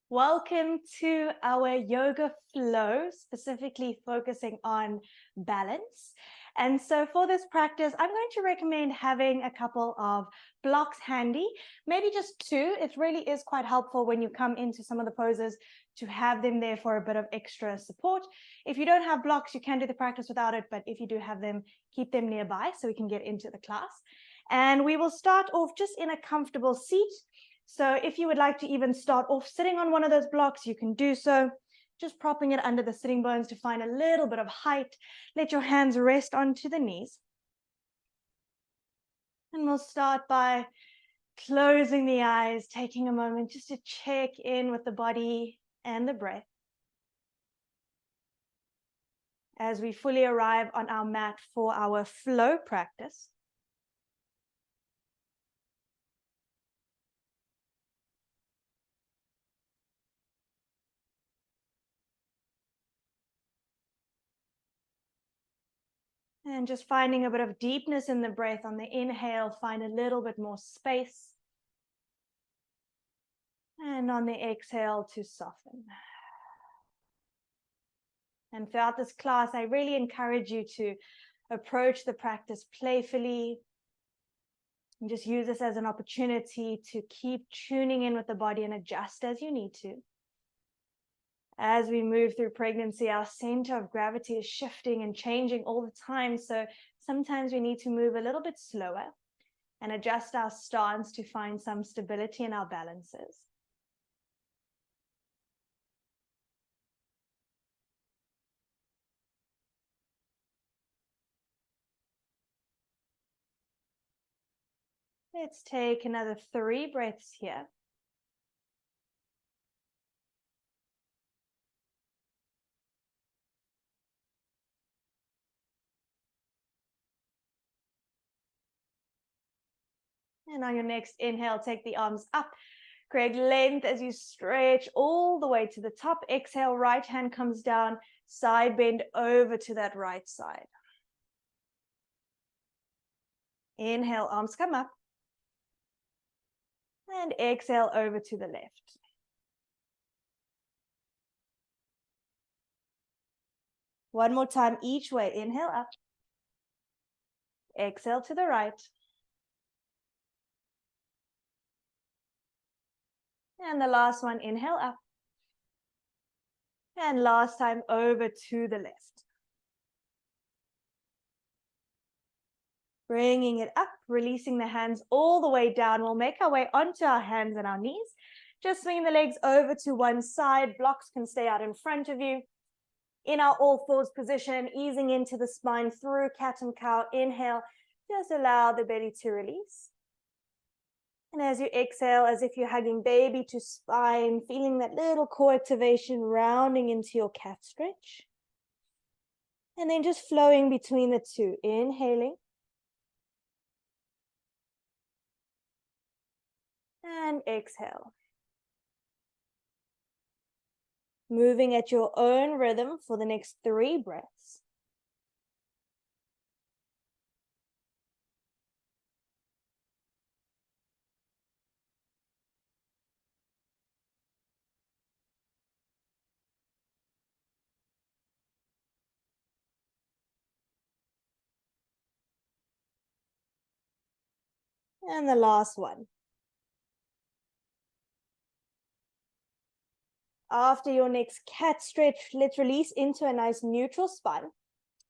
Welcome to our yoga flow, specifically focusing on balance. And so for this practice, I'm going to recommend having a couple of blocks handy, maybe just two. It really is quite helpful when you come into some of the poses to have them there for a bit of extra support. If you don't have blocks, you can do the practice without it, but if you do have them, keep them nearby so we can get into the class. And we will start off just in a comfortable seat. So if you would like to even start off sitting on one of those blocks, you can do so. Just propping it under the sitting bones to find a little bit of height. Let your hands rest onto the knees. And we'll start by closing the eyes, taking a moment just to check in with the body and the breath. As we fully arrive on our mat for our flow practice. And just finding a bit of deepness in the breath on the inhale, find a little bit more space. And on the exhale to soften. And throughout this class, I really encourage you to approach the practice playfully and just use this as an opportunity to keep tuning in with the body and adjust as you need to. As we move through pregnancy, our center of gravity is shifting and changing all the time. So sometimes we need to move a little bit slower and adjust our stance to find some stability in our balances. Let's take another 3 breaths here. And on your next inhale, take the arms up. Create length as you stretch all the way to the top. Exhale, right hand comes down, side bend over to that right side. Inhale, arms come up. And exhale over to the left. One more time each way. Inhale up. Exhale to the right. And the last one, inhale up. And last time over to the left. Bringing it up, releasing the hands all the way down. We'll make our way onto our hands and our knees. Just swinging the legs over to one side. Blocks can stay out in front of you. In our all fours position, easing into the spine through cat and cow. Inhale, just allow the belly to release. And as you exhale, as if you're hugging baby to spine, feeling that little core activation rounding into your cat stretch. And then just flowing between the two. Inhaling. And exhale. Moving at your own rhythm for the next 3 breaths. And the last one. After your next cat stretch, let's release into a nice neutral spine.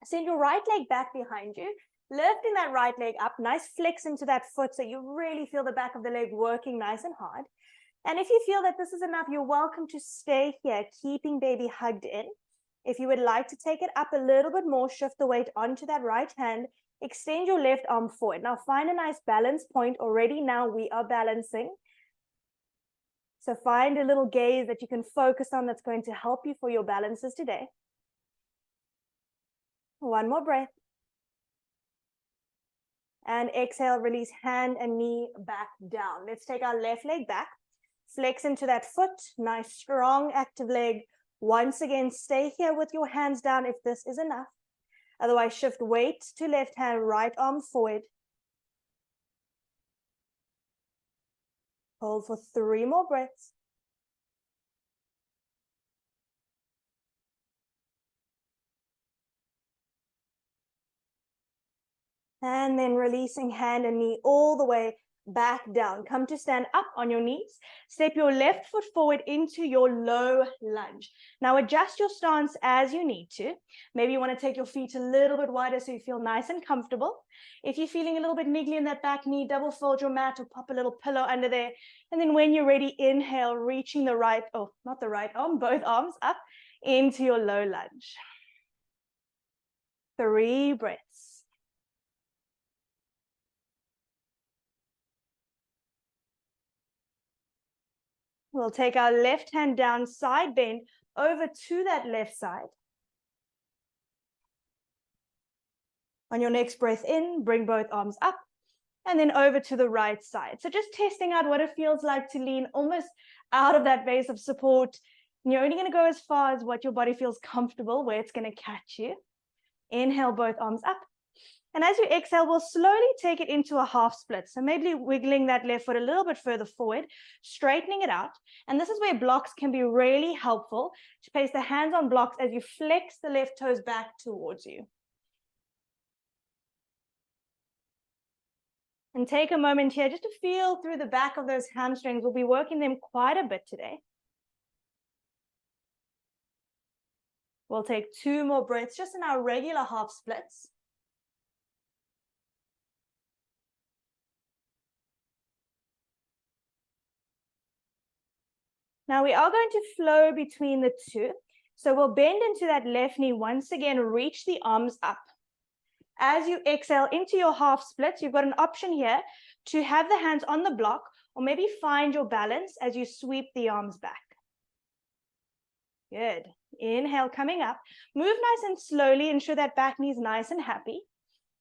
Send your right leg back behind you, lifting that right leg up, nice flex into that foot so you really feel the back of the leg working nice and hard. And if you feel that this is enough, you're welcome to stay here, keeping baby hugged in. If you would like to take it up a little bit more, shift the weight onto that right hand, extend your left arm forward. Now find a nice balance point. Already now we are balancing. So find a little gaze that you can focus on that's going to help you for your balances today. One more breath. And exhale, release hand and knee back down. Let's take our left leg back. Flex into that foot. Nice, strong, active leg. Once again, stay here with your hands down if this is enough. Otherwise, shift weight to left hand, right arm forward. Hold for 3 more breaths. And then releasing hand and knee all the way back down. Come to stand up on your knees. Step your left foot forward into your low lunge. Now adjust your stance as you need to. Maybe you want to take your feet a little bit wider so you feel nice and comfortable. If you're feeling a little bit niggly in that back knee, double fold your mat or pop a little pillow under there. And then when you're ready, inhale, reaching the right, oh, not the right arm, both arms up into your low lunge. 3 breaths. We'll take our left hand down, side bend, over to that left side. On your next breath in, bring both arms up, and then over to the right side. So just testing out what it feels like to lean almost out of that base of support. And you're only going to go as far as what your body feels comfortable, where it's going to catch you. Inhale, both arms up. And as you exhale, we'll slowly take it into a half split. So maybe wiggling that left foot a little bit further forward, straightening it out. And this is where blocks can be really helpful, to place the hands on blocks as you flex the left toes back towards you. And take a moment here just to feel through the back of those hamstrings. We'll be working them quite a bit today. We'll take 2 more breaths just in our regular half splits. Now we are going to flow between the two. So we'll bend into that left knee once again, reach the arms up. As you exhale into your half splits, you've got an option here to have the hands on the block, or maybe find your balance as you sweep the arms back. Good. Inhale, coming up. Move nice and slowly, ensure that back knee is nice and happy.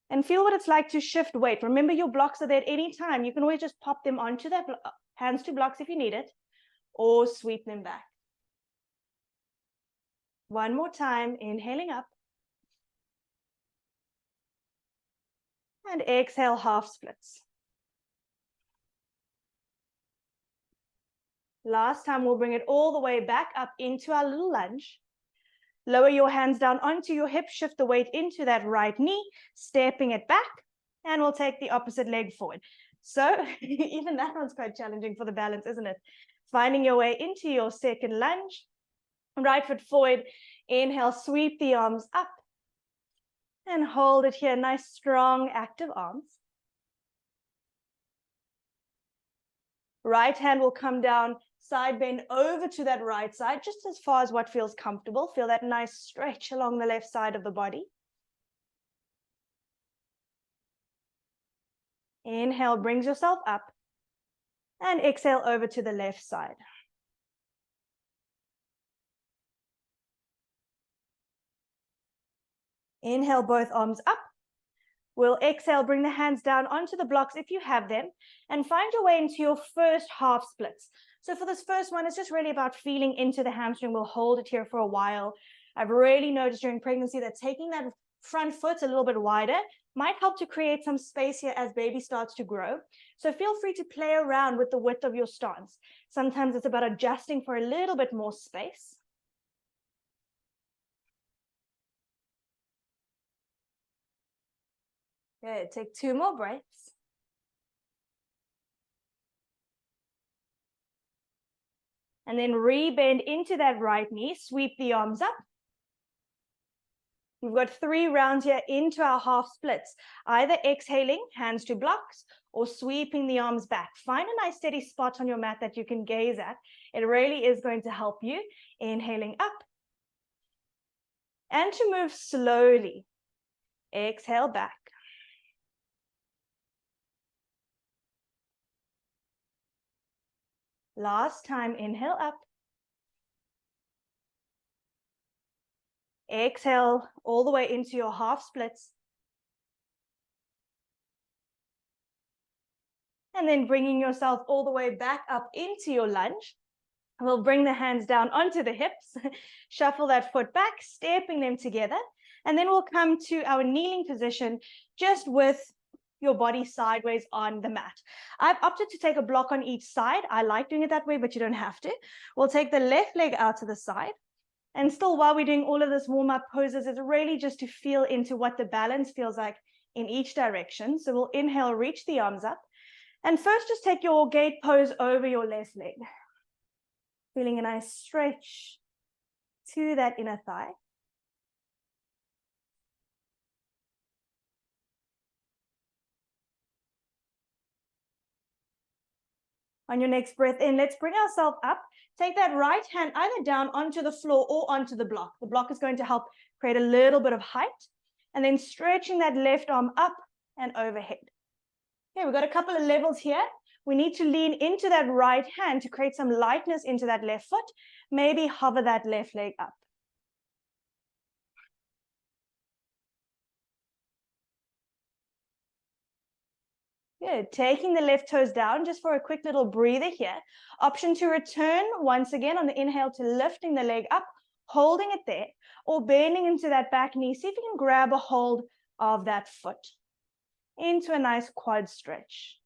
And feel what it's like to shift weight. Remember, your blocks are there at any time. You can always just pop them onto that hands to blocks if you need it, or sweep them back. One more time, inhaling up. And exhale, half splits. Last time, we'll bring it all the way back up into our little lunge. Lower your hands down onto your hips, shift the weight into that right knee, stepping it back, and we'll take the opposite leg forward. So even that one's quite challenging for the balance, isn't it? Finding your way into your second lunge. Right foot forward, inhale, sweep the arms up, and hold it here, nice, strong, active arms. Right hand will come down, side bend over to that right side, just as far as what feels comfortable. Feel that nice stretch along the left side of the body. Inhale, brings yourself up, and exhale over to the left side. Inhale, both arms up. We'll exhale, bring the hands down onto the blocks if you have them, and find your way into your first half splits. So for this first one, it's just really about feeling into the hamstring. We'll hold it here for a while. I've really noticed during pregnancy that taking that front foot a little bit wider might help to create some space here as baby starts to grow. So feel free to play around with the width of your stance. Sometimes it's about adjusting for a little bit more space. Good. Take 2 more breaths. And then rebend into that right knee, sweep the arms up. We've got 3 rounds here into our half splits, either exhaling, hands to blocks, or sweeping the arms back. Find a nice steady spot on your mat that you can gaze at. It really is going to help you. Inhaling up. And to move slowly. Exhale back. Last time, inhale up. Exhale all the way into your half splits. And then bringing yourself all the way back up into your lunge. We'll bring the hands down onto the hips, shuffle that foot back, stepping them together. And then we'll come to our kneeling position just with your body sideways on the mat. I've opted to take a block on each side. I like doing it that way, but you don't have to. We'll take the left leg out to the side. And still, while we're doing all of this warm-up poses, it's really just to feel into what the balance feels like in each direction. So we'll inhale, reach the arms up. And first, just take your gate pose over your left leg. Feeling a nice stretch to that inner thigh. On your next breath in, let's bring ourselves up. Take that right hand either down onto the floor or onto the block. The block is going to help create a little bit of height. And then stretching that left arm up and overhead. Okay, we've got a couple of levels here. We need to lean into that right hand to create some lightness into that left foot. Maybe hover that left leg up. Good. Taking the left toes down just for a quick little breather here. Option to return once again on the inhale to lifting the leg up, holding it there, or bending into that back knee. See if you can grab a hold of that foot into a nice quad stretch.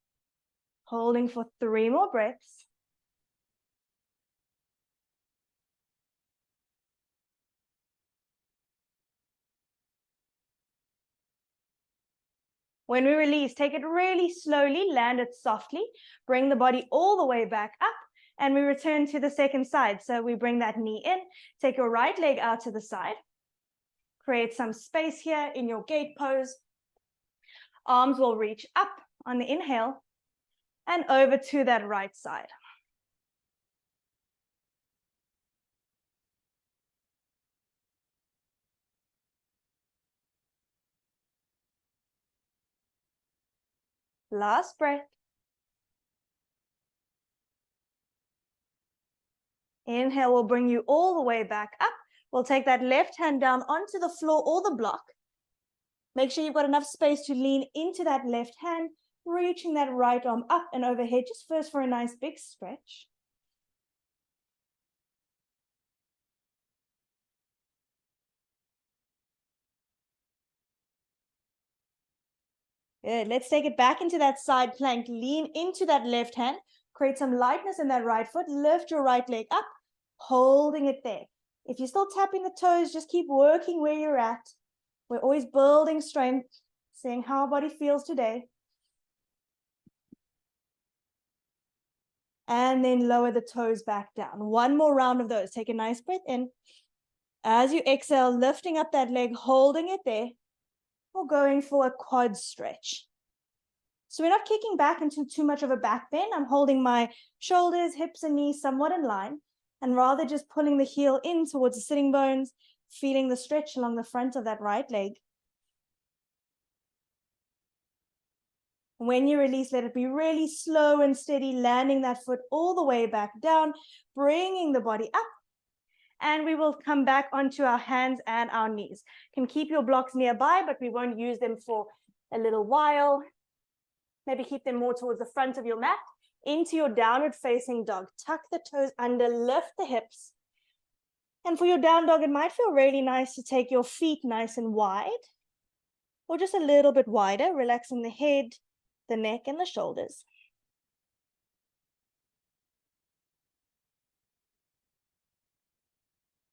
Holding for 3 more breaths. When we release, take it really slowly, land it softly, bring the body all the way back up, and we return to the second side. So we bring that knee in, take your right leg out to the side, create some space here in your gate pose. Arms will reach up on the inhale and over to that right side. Last breath. Inhale will bring you all the way back up. We'll take that left hand down onto the floor or the block. Make sure you've got enough space to lean into that left hand, reaching that right arm up and overhead, just first for a nice big stretch. Good. Let's take it back into that side plank. Lean into that left hand. Create some lightness in that right foot. Lift your right leg up, holding it there. If you're still tapping the toes, just keep working where you're at. We're always building strength, seeing how our body feels today. And then lower the toes back down. 1 more round of those. Take a nice breath in. As you exhale, lifting up that leg, holding it there, or going for a quad stretch. So we're not kicking back into too much of a back bend. I'm holding my shoulders, hips, and knees somewhat in line, and rather just pulling the heel in towards the sitting bones, feeling the stretch along the front of that right leg. When you release, let it be really slow and steady, landing that foot all the way back down, bringing the body up. And we will come back onto our hands and our knees. You can keep your blocks nearby, but we won't use them for a little while. Maybe keep them more towards the front of your mat. Into your downward facing dog. Tuck the toes under, lift the hips. And for your down dog, it might feel really nice to take your feet nice and wide, or just a little bit wider, relaxing the head, the neck, and the shoulders.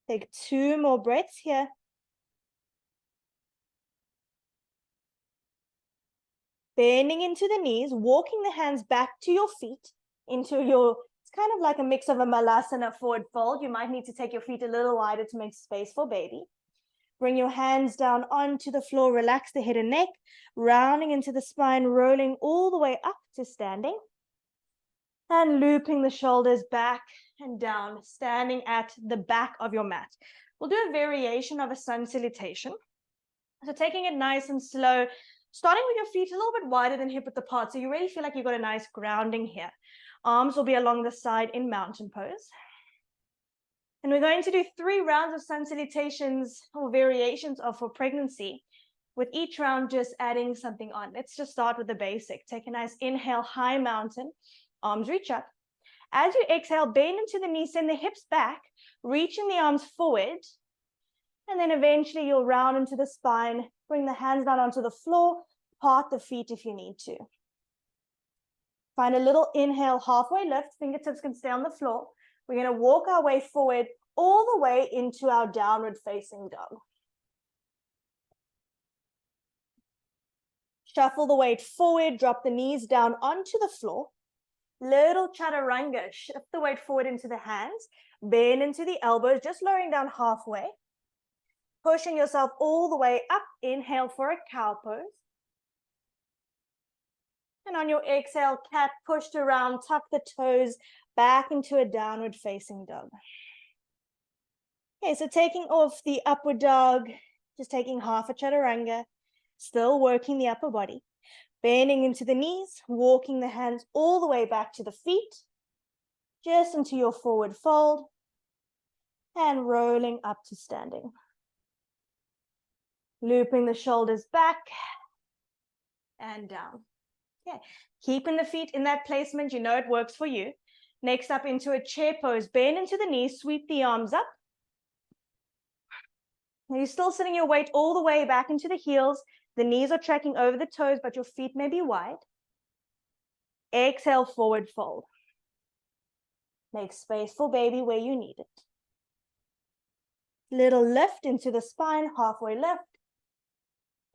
Take 2 more breaths here. Bending into the knees, walking the hands back to your feet, into your, it's kind of like a mix of a malasana forward fold. You might need to take your feet a little wider to make space for baby. Bring your hands down onto the floor, relax the head and neck, rounding into the spine, rolling all the way up to standing. And looping the shoulders back and down, standing at the back of your mat. We'll do a variation of a sun salutation. So taking it nice and slow, starting with your feet a little bit wider than hip width apart, so you really feel like you've got a nice grounding here. Arms will be along the side in mountain pose. And we're going to do 3 rounds of sun salutations or variations of for pregnancy, with each round just adding something on. Let's just start with the basic. Take a nice inhale, high mountain. Arms reach up. As you exhale, bend into the knees, send the hips back, reaching the arms forward. And then eventually you'll round into the spine, bring the hands down onto the floor, part the feet if you need to. Find a little inhale, halfway lift, fingertips can stay on the floor. We're going to walk our way forward all the way into our downward facing dog. Shuffle the weight forward, drop the knees down onto the floor. Little chaturanga, shift the weight forward into the hands, bend into the elbows, just lowering down halfway. Pushing yourself all the way up, inhale for a cow pose. And on your exhale, cat pushed around, tuck the toes back into a downward facing dog. Okay, so taking off the upward dog, just taking half a chaturanga, still working the upper body. Bending into the knees, walking the hands all the way back to the feet, just into your forward fold, and rolling up to standing. Looping the shoulders back and down. Okay, keeping the feet in that placement, you know it works for you. Next up into a chair pose, bend into the knees, sweep the arms up. Now you're still sitting your weight all the way back into the heels. The knees are tracking over the toes, but your feet may be wide. Exhale, forward fold. Make space for baby where you need it. Little lift into the spine, halfway lift.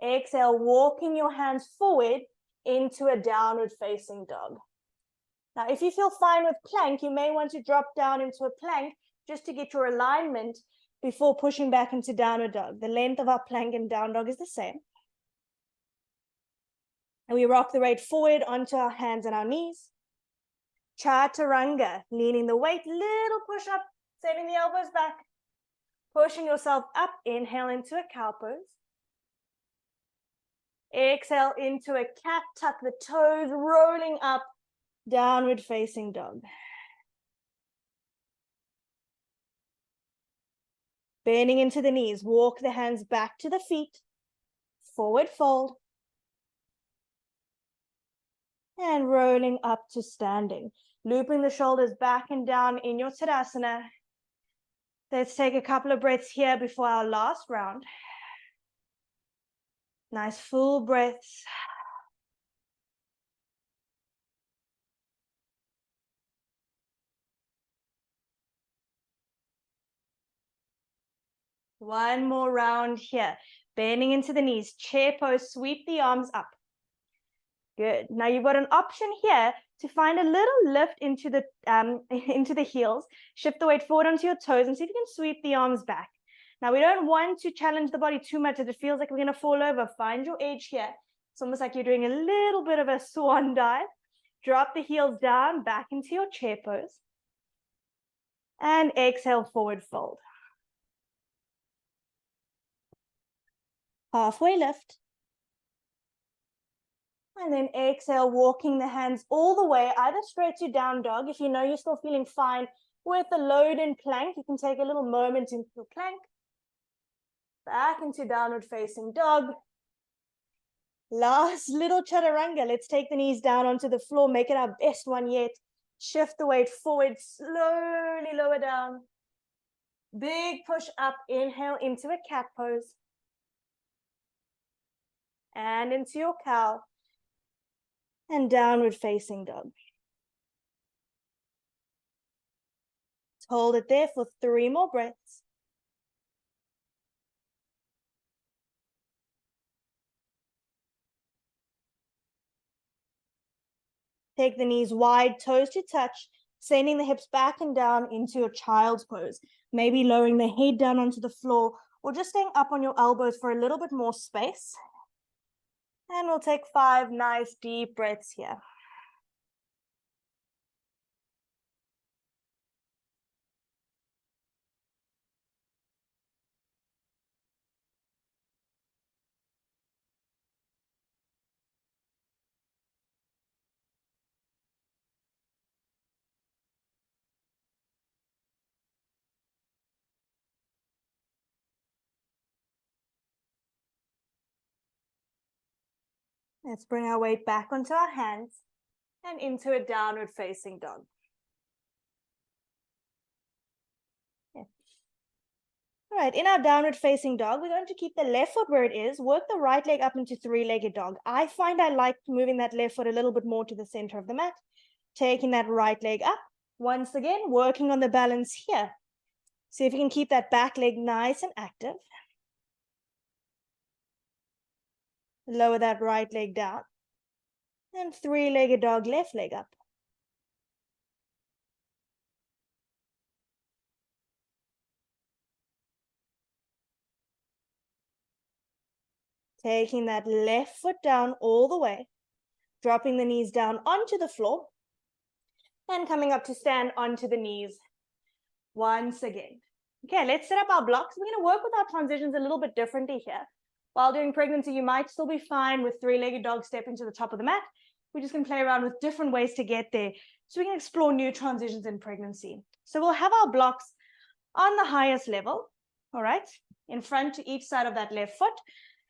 Exhale, walking your hands forward into a downward facing dog. Now, if you feel fine with plank, you may want to drop down into a plank just to get your alignment before pushing back into downward dog. The length of our plank and down dog is the same. And we rock the weight forward onto our hands and our knees. Chaturanga, leaning the weight, little push up, sending the elbows back. Pushing yourself up, inhale into a cow pose. Exhale into a cat, tuck the toes, rolling up, downward facing dog. Bending into the knees, walk the hands back to the feet, forward fold, and rolling up to standing. Looping the shoulders back and down in your Tadasana. Let's take a couple of breaths here before our last round. Nice full breaths. One more round here. Bending into the knees, chair pose, sweep the arms up. Good. Now you've got an option here to find a little lift into the heels. Shift the weight forward onto your toes and see if you can sweep the arms back. Now we don't want to challenge the body too much as it feels like we're going to fall over. Find your edge here. It's almost like you're doing a little bit of a swan dive. Drop the heels down, back into your chair pose. And exhale, forward fold. Halfway lift. And then exhale, walking the hands all the way, either straight to down dog. If you know you're still feeling fine with the load in plank, you can take a little moment into plank. Back into downward facing dog. Last little chaturanga. Let's take the knees down onto the floor. Make it our best one yet. Shift the weight forward, slowly lower down. Big push up, inhale into a cat pose. And into your cow. And downward facing dog. Hold it there for 3 more breaths. Take the knees wide, toes to touch, sending the hips back and down into your child's pose. Maybe lowering the head down onto the floor or just staying up on your elbows for a little bit more space. And we'll take 5 nice deep breaths here. Let's bring our weight back onto our hands and into a downward facing dog. Yeah. All right, in our downward facing dog, we're going to keep the left foot where it is, work the right leg up into 3-legged dog. I find I like moving that left foot a little bit more to the center of the mat, taking that right leg up. Once again, working on the balance here. See if you can keep that back leg nice and active. Lower that right leg down. And three-legged dog, left leg up. Taking that left foot down all the way. Dropping the knees down onto the floor. And coming up to stand onto the knees once again. Okay, let's set up our blocks. We're going to work with our transitions a little bit differently here. While during pregnancy, you might still be fine with three-legged dog stepping to the top of the mat. We're just going to play around with different ways to get there so we can explore new transitions in pregnancy. So we'll have our blocks on the highest level, all right, in front to each side of that left foot.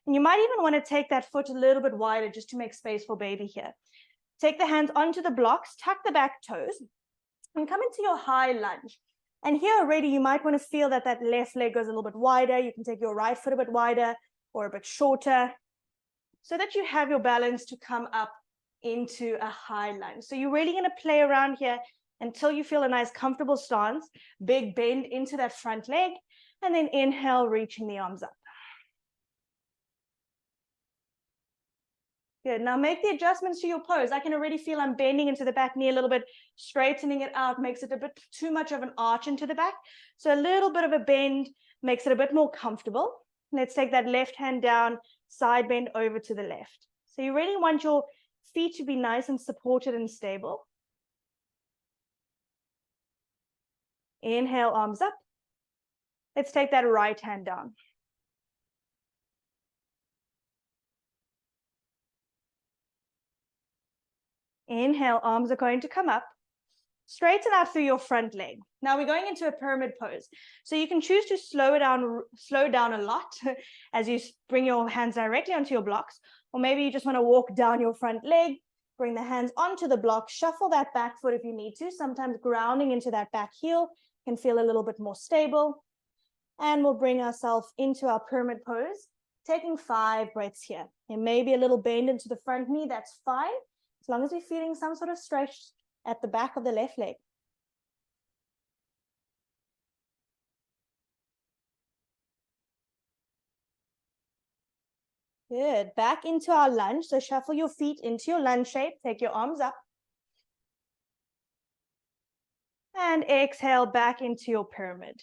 And you might even want to take that foot a little bit wider just to make space for baby here. Take the hands onto the blocks, tuck the back toes, and come into your high lunge. And here already, you might want to feel that that left leg goes a little bit wider. You can take your right foot a bit wider or a bit shorter so that you have your balance to come up into a high lunge. So you're really going to play around here until you feel a nice comfortable stance, big bend into that front leg, and then inhale, reaching the arms up. Good. Now make the adjustments to your pose. I can already feel I'm bending into the back knee a little bit, straightening it out makes it a bit too much of an arch into the back. So a little bit of a bend makes it a bit more comfortable. Let's take that left hand down, side bend over to the left. So you really want your feet to be nice and supported and stable. Inhale, arms up. Let's take that right hand down. Inhale, arms are going to come up. Straighten out through your front leg. Now we're going into a pyramid pose. So you can choose to slow down a lot as you bring your hands directly onto your blocks, or maybe you just want to walk down your front leg, bring the hands onto the block, shuffle that back foot if you need to. Sometimes grounding into that back heel can feel a little bit more stable. And we'll bring ourselves into our pyramid pose, taking 5 breaths here. It may be a little bend into the front knee, that's fine, as long as we're feeling some sort of stretch at the back of the left leg. Good. Back into our lunge. So shuffle your feet into your lunge shape. Take your arms up. And exhale back into your pyramid.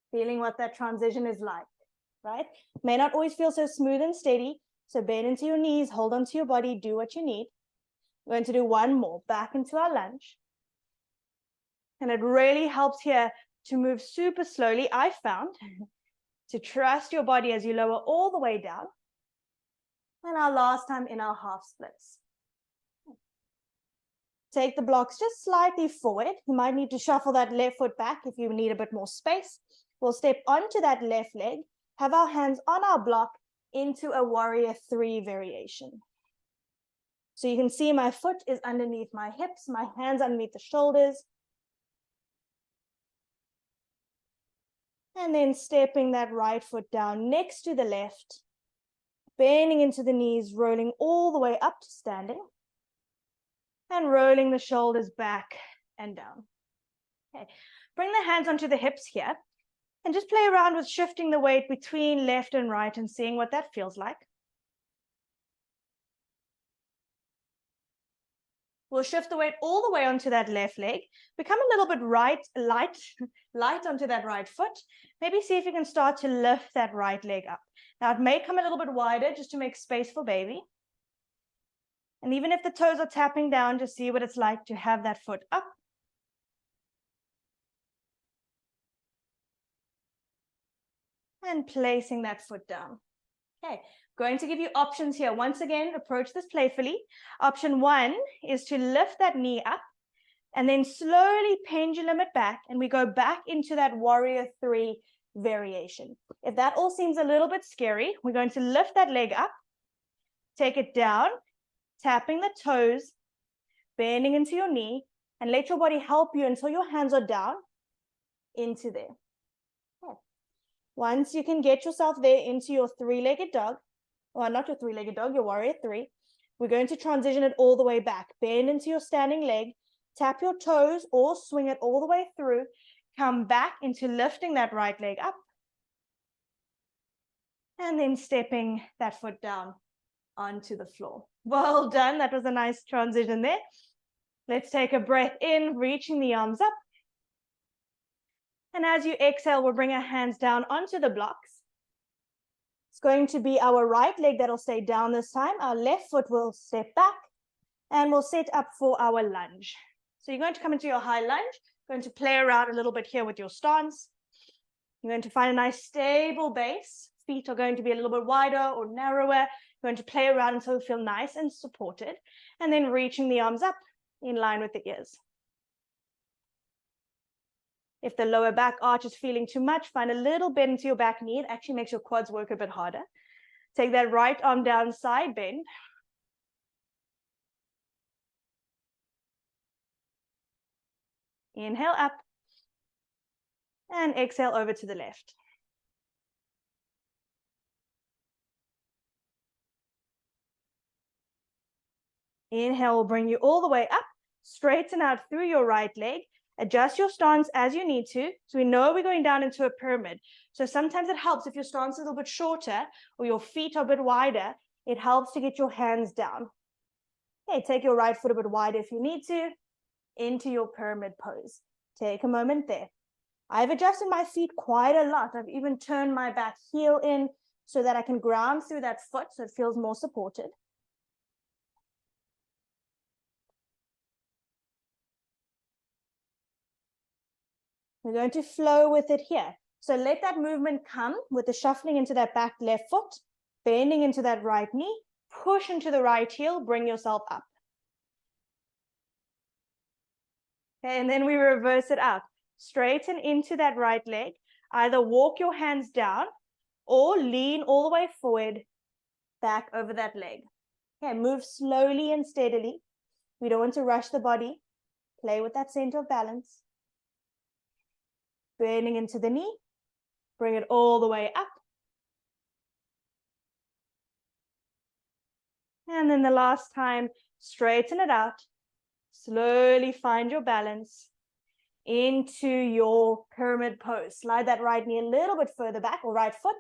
Feeling what that transition is like, right? May not always feel so smooth and steady. So bend into your knees, hold onto your body, do what you need. We're going to do one more, back into our lunge. And it really helps here to move super slowly, I found, to trust your body as you lower all the way down. And our last time in our half splits. Take the blocks just slightly forward. You might need to shuffle that left foot back if you need a bit more space. We'll step onto that left leg, have our hands on our block into a warrior 3 variation. So you can see my foot is underneath my hips, my hands underneath the shoulders. And then stepping that right foot down next to the left, bending into the knees, rolling all the way up to standing, and rolling the shoulders back and down. Okay, bring the hands onto the hips here, and just play around with shifting the weight between left and right and seeing what that feels like. We'll shift the weight all the way onto that left leg. Become a little bit light onto that right foot. Maybe see if you can start to lift that right leg up. Now it may come a little bit wider just to make space for baby. And even if the toes are tapping down, just see what it's like to have that foot up. And placing that foot down. Okay, going to give you options here. Once again, approach this playfully. Option 1 is to lift that knee up and then slowly pendulum it back, and we go back into that warrior 3 variation. If that all seems a little bit scary, we're going to lift that leg up, take it down, tapping the toes, bending into your knee, and let your body help you until your hands are down into there. Okay. Once you can get yourself there into your 3-legged dog, well, not your 3-legged dog, your warrior 3, we're going to transition it all the way back. Bend into your standing leg, tap your toes or swing it all the way through, come back into lifting that right leg up, And then stepping that foot down onto the floor. Well done. That was a nice transition there. Let's take a breath in, reaching the arms up. And as you exhale, we'll bring our hands down onto the blocks. It's going to be our right leg that'll stay down this time. Our left foot will step back and we'll set up for our lunge. So you're going to come into your high lunge, going to play around a little bit here with your stance. You're going to find a nice stable base. Feet are going to be a little bit wider or narrower. You're going to play around until you feel nice and supported. And then reaching the arms up in line with the ears. If the lower back arch is feeling too much, find a little bend into your back knee. It actually makes your quads work a bit harder. Take that right arm down, side bend. Inhale up. And exhale over to the left. Inhale will bring you all the way up. Straighten out through your right leg. Adjust your stance as you need to. So we know we're going down into a pyramid. So sometimes it helps if your stance is a little bit shorter or your feet are a bit wider. It helps to get your hands down. Okay, take your right foot a bit wider if you need to into your pyramid pose. Take a moment there. I've adjusted my feet quite a lot. I've even turned my back heel in so that I can ground through that foot so it feels more supported. We're going to flow with it here. So let that movement come with the shuffling into that back left foot, bending into that right knee, push into the right heel, bring yourself up. Okay, and then we reverse it out. Straighten into that right leg. Either walk your hands down or lean all the way forward, back over that leg. Okay, move slowly and steadily. We don't want to rush the body. Play with that center of balance. Bending into the knee. Bring it all the way up. And then the last time, straighten it out. Slowly find your balance into your pyramid pose. Slide that right knee a little bit further back, or right foot.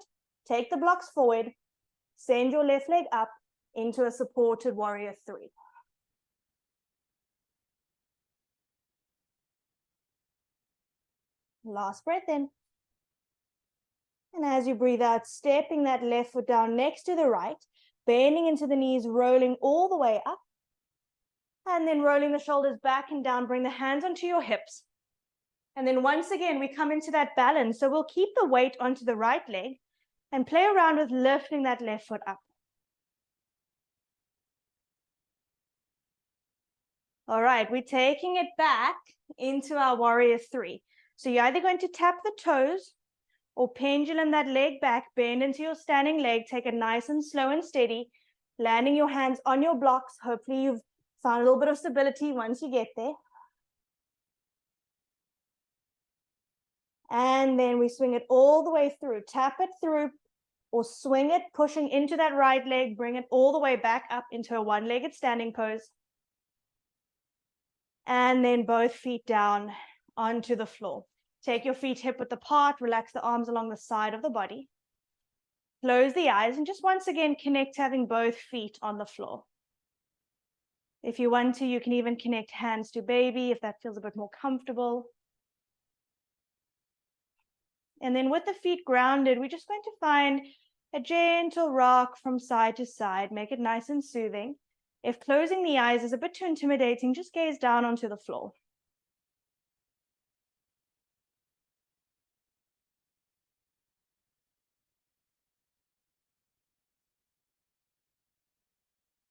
Take the blocks forward. Send your left leg up into a supported warrior 3. Last breath in. And as you breathe out, stepping that left foot down next to the right, bending into the knees, rolling all the way up. And then rolling the shoulders back and down, bring the hands onto your hips. And then once again, we come into that balance. So we'll keep the weight onto the right leg and play around with lifting that left foot up. All right, we're taking it back into our warrior 3. So you're either going to tap the toes or pendulum that leg back, bend into your standing leg, take it nice and slow and steady, landing your hands on your blocks. Hopefully you've found a little bit of stability once you get there. And then we swing it all the way through. Tap it through or swing it, pushing into that right leg, bring it all the way back up into a one-legged standing pose. And then both feet down onto the floor. Take your feet hip-width apart, relax the arms along the side of the body. Close the eyes and just once again connect to having both feet on the floor. If you want to, you can even connect hands to baby if that feels a bit more comfortable. And then with the feet grounded, we're just going to find a gentle rock from side to side. Make it nice and soothing. If closing the eyes is a bit too intimidating, just gaze down onto the floor.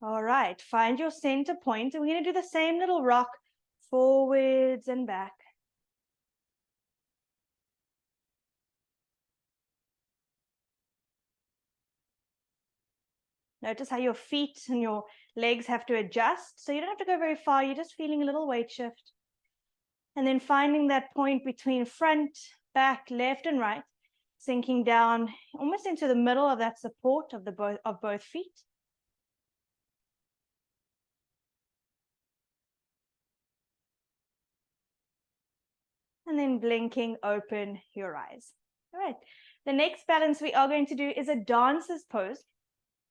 All right, find your center point, and we're going to do the same little rock forwards and back. Notice how your feet and your legs have to adjust, so you don't have to go very far, you're just feeling a little weight shift. And then finding that point between front, back, left, and right, sinking down almost into the middle of that support of both feet. And then blinking, open your eyes. All right, The next balance we are going to do is a dancer's pose.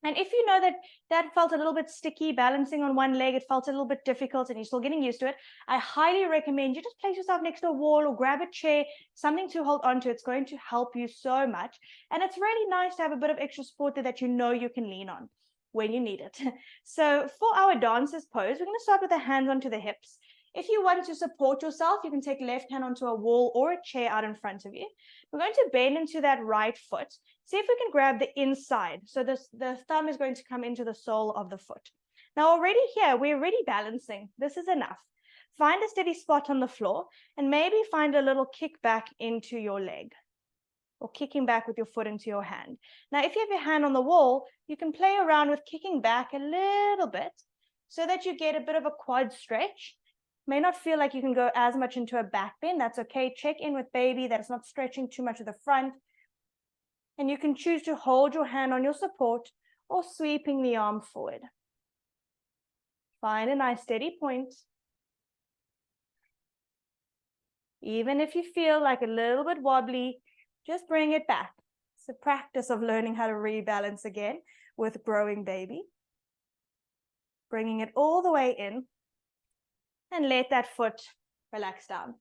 And if you know that that felt a little bit sticky, balancing on one leg, it felt a little bit difficult and you're still getting used to it, I highly recommend you just place yourself next to a wall or grab a chair, something to hold on to. It's going to help you so much. And it's really nice to have a bit of extra support there that you know you can lean on when you need it. So for our dancer's pose, we're going to start with the hands onto the hips. If you want to support yourself, you can take left hand onto a wall or a chair out in front of you. We're going to bend into that right foot. See if we can grab the inside. So the thumb is going to come into the sole of the foot. Now already here, we're already balancing. This is enough. Find a steady spot on the floor and maybe find a little kick back into your leg or kicking back with your foot into your hand. Now, if you have your hand on the wall, you can play around with kicking back a little bit so that you get a bit of a quad stretch. May not feel like you can go as much into a back bend. That's okay. Check in with baby that it's not stretching too much at the front. And you can choose to hold your hand on your support or sweeping the arm forward. Find a nice steady point. Even if you feel like a little bit wobbly, just bring it back. It's a practice of learning how to rebalance again with growing baby. Bringing it all the way in and let that foot relax down.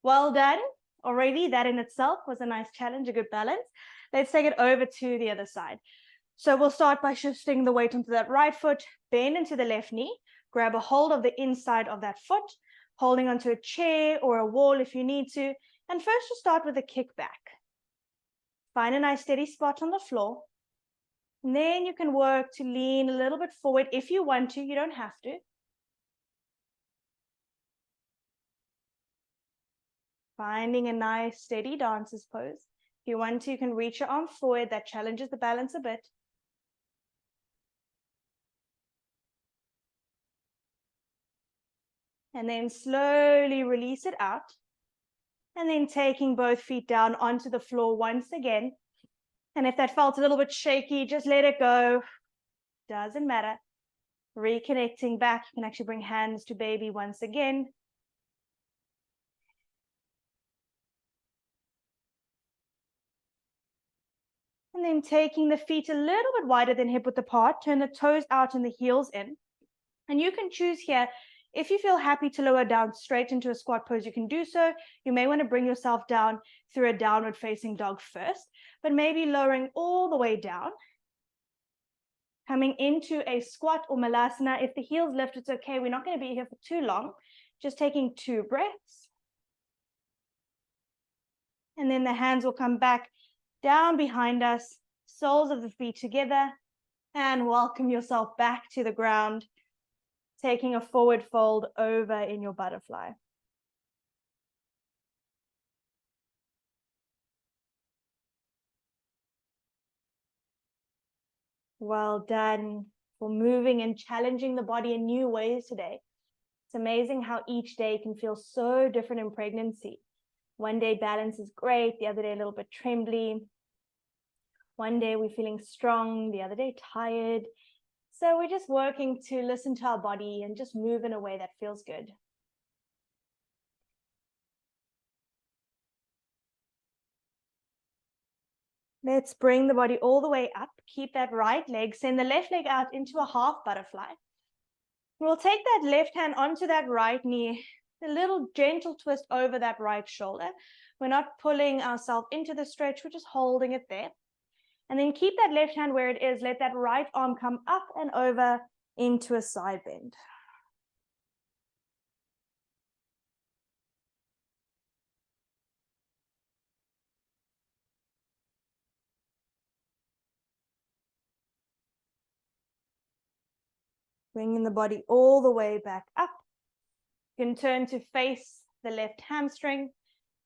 Well done. Already that in itself was a nice challenge, a good balance. Let's take it over to the other side. So we'll start by shifting the weight onto that right foot, bend into the left knee, grab a hold of the inside of that foot, holding onto a chair or a wall if you need to. And first you'll start with a kick back. Find a nice steady spot on the floor. And then you can work to lean a little bit forward if you want to, you don't have to. Finding a nice steady dancer's pose. If you want to, you can reach your arm forward. That challenges the balance a bit. And then slowly release it out. And then taking both feet down onto the floor once again. And if that felt a little bit shaky, just let it go. Doesn't matter. Reconnecting back. You can actually bring hands to baby once again. And then taking the feet a little bit wider than hip width apart, turn the toes out and the heels in. And you can choose here, if you feel happy to lower down straight into a squat pose, you can do so. You may want to bring yourself down through a downward facing dog first, but maybe lowering all the way down. Coming into a squat or malasana. If the heels lift, it's okay. We're not going to be here for too long. Just taking 2 breaths. And then the hands will come back down behind us, soles of the feet together, and welcome yourself back to the ground, taking a forward fold over in your butterfly. Well done for moving and challenging the body in new ways today. It's amazing how each day can feel so different in pregnancy. One day balance is great, the other day a little bit trembly. One day we're feeling strong, the other day tired. So we're just working to listen to our body and just move in a way that feels good. Let's bring the body all the way up. Keep that right leg, send the left leg out into a half butterfly. We'll take that left hand onto that right knee, a little gentle twist over that right shoulder. We're not pulling ourselves into the stretch, we're just holding it there. And then keep that left hand where it is. Let that right arm come up and over into a side bend. Bringing the body all the way back up. You can turn to face the left hamstring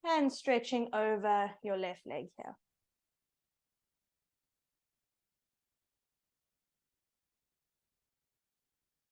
and stretching over your left leg here.